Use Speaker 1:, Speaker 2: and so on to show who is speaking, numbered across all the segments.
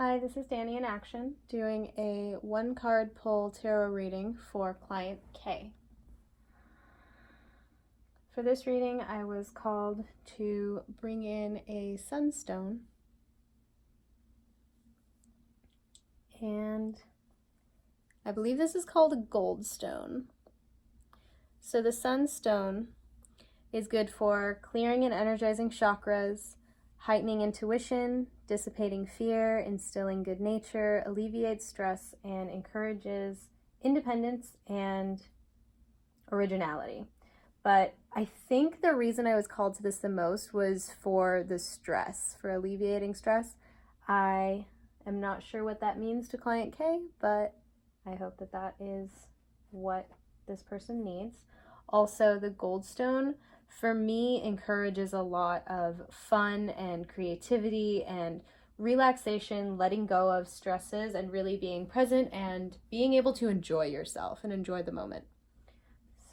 Speaker 1: Hi, this is Dani In Action, doing a one-card pull tarot reading for client K. For this reading, I was called to bring in a sunstone, and I believe this is called a gold stone. So the sunstone is good for clearing and energizing chakras, heightening intuition, dissipating fear, instilling good nature, alleviates stress, and encourages independence and originality. But I think the reason I was called to this the most was for the stress, for alleviating stress. I am not sure what that means to client K, but I hope that that is what this person needs. Also, the goldstone, for me, encourages a lot of fun and creativity and relaxation, letting go of stresses and really being present and being able to enjoy yourself and enjoy the moment.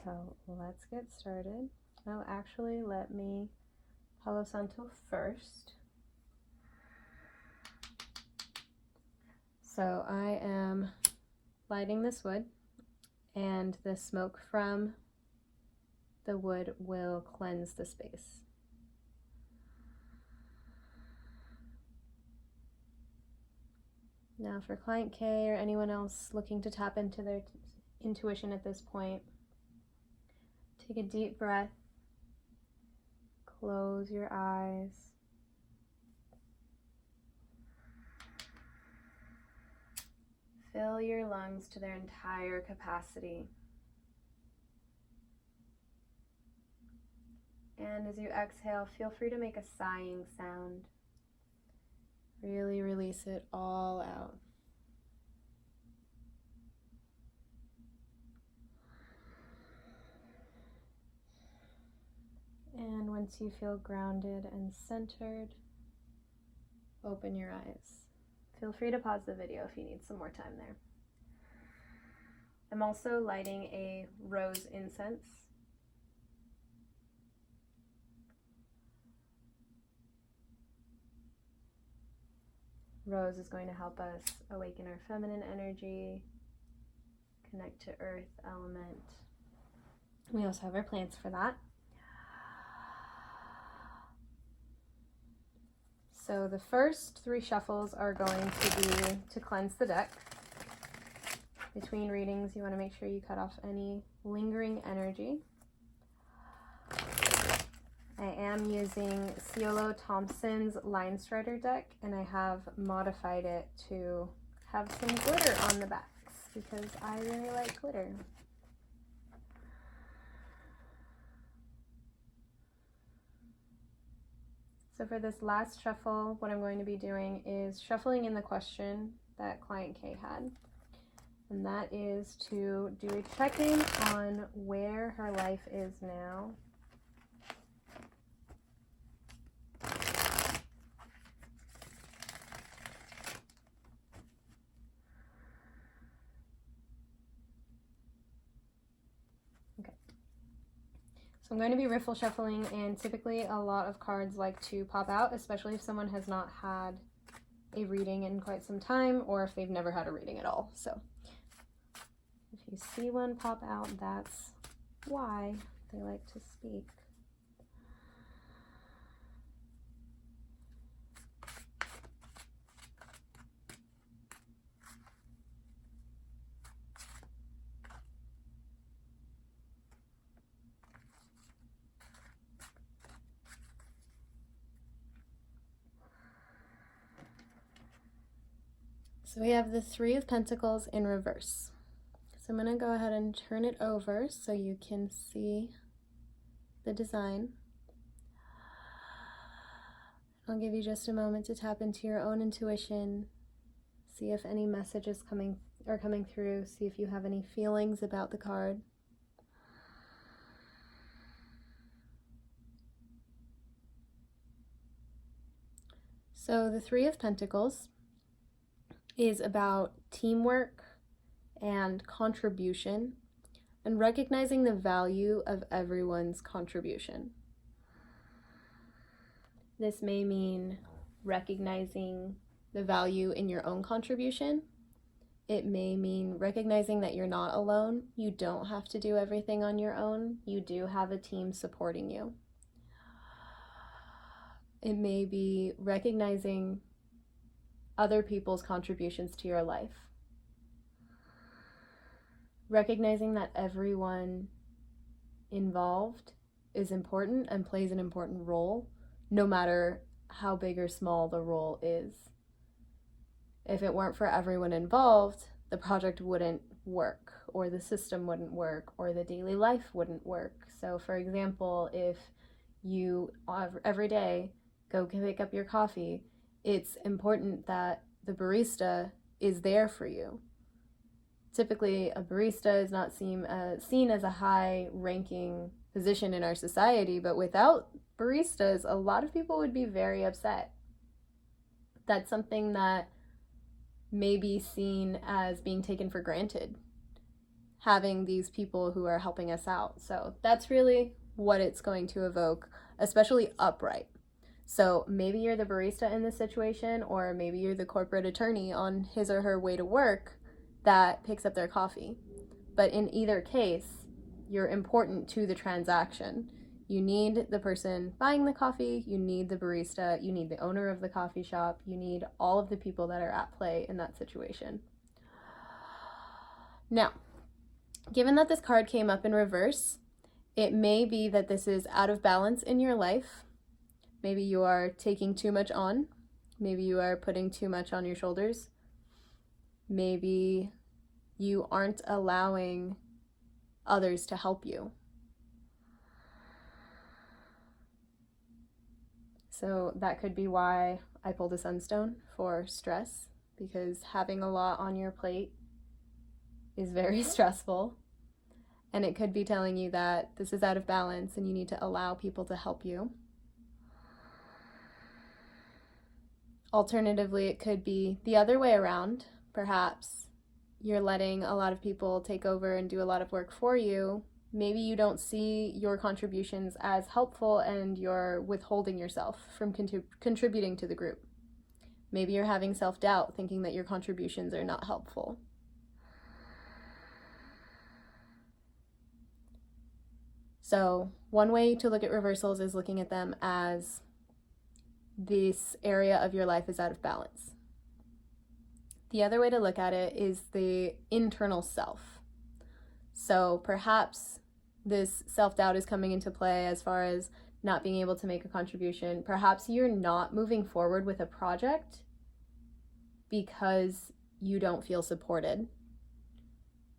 Speaker 1: So let's get started. Oh, actually, let me Palo Santo first. So I am lighting this wood, and the smoke from the wood will cleanse the space. Now for client K or anyone else looking to tap into their intuition at this point, take a deep breath, close your eyes, fill your lungs to their entire capacity. And as you exhale, feel free to make a sighing sound. Really release it all out. And once you feel grounded and centered, open your eyes. Feel free to pause the video if you need some more time there. I'm also lighting a rose incense. Rose is going to help us awaken our feminine energy, connect to earth element. We also have our plants for that. So the first 3 shuffles are going to be to cleanse the deck. Between readings, you want to make sure you cut off any lingering energy. I am using Ciolo Thompson's Line Strider deck, and I have modified it to have some glitter on the backs because I really like glitter. So for this last shuffle, what I'm going to be doing is shuffling in the question that client K had. And that is to do a check-in on where her life is now. So I'm going to be riffle shuffling, and typically a lot of cards like to pop out, especially if someone has not had a reading in quite some time or if they've never had a reading at all. So if you see one pop out, that's why they like to speak. So we have the 3 of Pentacles in reverse. So I'm going to go ahead and turn it over so you can see the design. I'll give you just a moment to tap into your own intuition, see if any messages are coming through, see if you have any feelings about the card. So the 3 of Pentacles is about teamwork and contribution and recognizing the value of everyone's contribution. This may mean recognizing the value in your own contribution. It may mean recognizing that you're not alone. You don't have to do everything on your own. You do have a team supporting you. It may be recognizing other people's contributions to your life. Recognizing that everyone involved is important and plays an important role, no matter how big or small the role is. If it weren't for everyone involved, the project wouldn't work, or the system wouldn't work, or the daily life wouldn't work. So for example, if you every day go pick up your coffee, it's important that the barista is there for you. Typically, a barista is not seen as a high-ranking position in our society, but without baristas, a lot of people would be very upset. That's something that may be seen as being taken for granted, having these people who are helping us out. So that's really what it's going to evoke, especially upright. So maybe you're the barista in this situation, or maybe you're the corporate attorney on his or her way to work that picks up their coffee. But in either case, you're important to the transaction. You need the person buying the coffee, you need the barista, you need the owner of the coffee shop, you need all of the people that are at play in that situation. Now, given that this card came up in reverse, it may be that this is out of balance in your life. Maybe you are taking too much on. Maybe you are putting too much on your shoulders. Maybe you aren't allowing others to help you. So that could be why I pulled a sunstone for stress, because having a lot on your plate is very stressful. And it could be telling you that this is out of balance and you need to allow people to help you. Alternatively, it could be the other way around. Perhaps you're letting a lot of people take over and do a lot of work for you. Maybe you don't see your contributions as helpful and you're withholding yourself from contributing to the group. Maybe you're having self-doubt, thinking that your contributions are not helpful. So one way to look at reversals is looking at them as this area of your life is out of balance. The other way to look at it is the internal self. So perhaps this self-doubt is coming into play as far as not being able to make a contribution. Perhaps you're not moving forward with a project because you don't feel supported.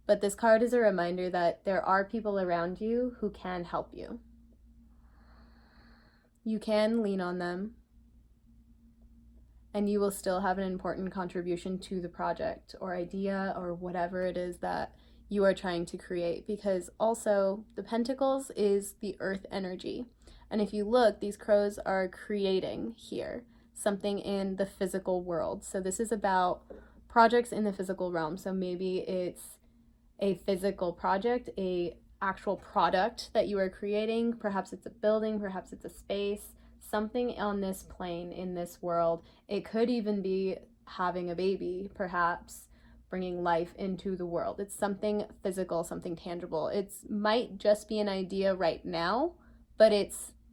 Speaker 1: But this card is a reminder that there are people around you who can help you. You can lean on them, and you will still have an important contribution to the project or idea or whatever it is that you are trying to create, because also the pentacles is the earth energy. And if you look, these crows are creating here something in the physical world. So this is about projects in the physical realm. So maybe it's a physical project, a actual product that you are creating. Perhaps it's a building, perhaps it's a space, something on this plane in this world. It could even be having a baby, perhaps bringing life into the world. It's something physical, something tangible. It might just be an idea right now, but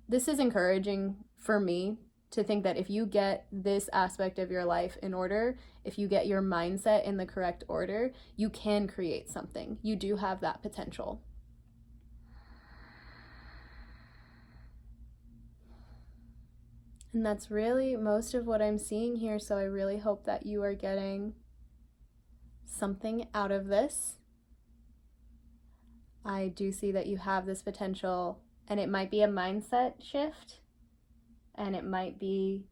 Speaker 1: this is encouraging for me to think that if you get this aspect of your life in order, if you get your mindset in the correct order, you can create something. You do have that potential. And that's really most of what I'm seeing here, so I really hope that you are getting something out of this. I do see that you have this potential, and it might be a mindset shift, and it might be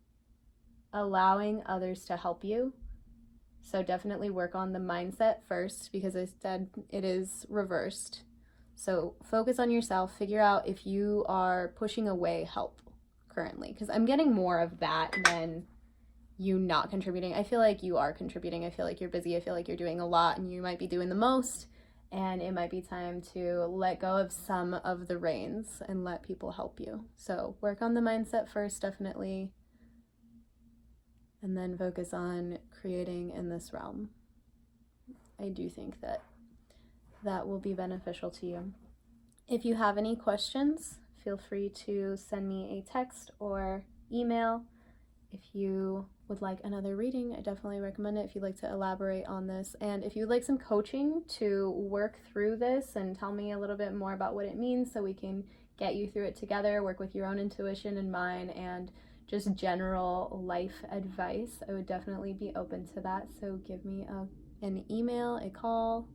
Speaker 1: allowing others to help you. So definitely work on the mindset first, because I said it is reversed. So focus on yourself, figure out if you are pushing away help currently, because I'm getting more of that than you not contributing. I feel like you are contributing. I feel like you're busy. I feel like you're doing a lot, and you might be doing the most, and it might be time to let go of some of the reins and let people help you. So work on the mindset first, definitely, and then focus on creating in this realm. I do think that that will be beneficial to you. If you have any questions, feel free to send me a text or email. If you would like another reading, I definitely recommend it if you'd like to elaborate on this. And if you'd like some coaching to work through this and tell me a little bit more about what it means so we can get you through it together, work with your own intuition and mine, and just general life advice, I would definitely be open to that. So give me an email, a call,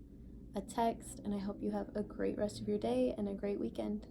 Speaker 1: a text, and I hope you have a great rest of your day and a great weekend.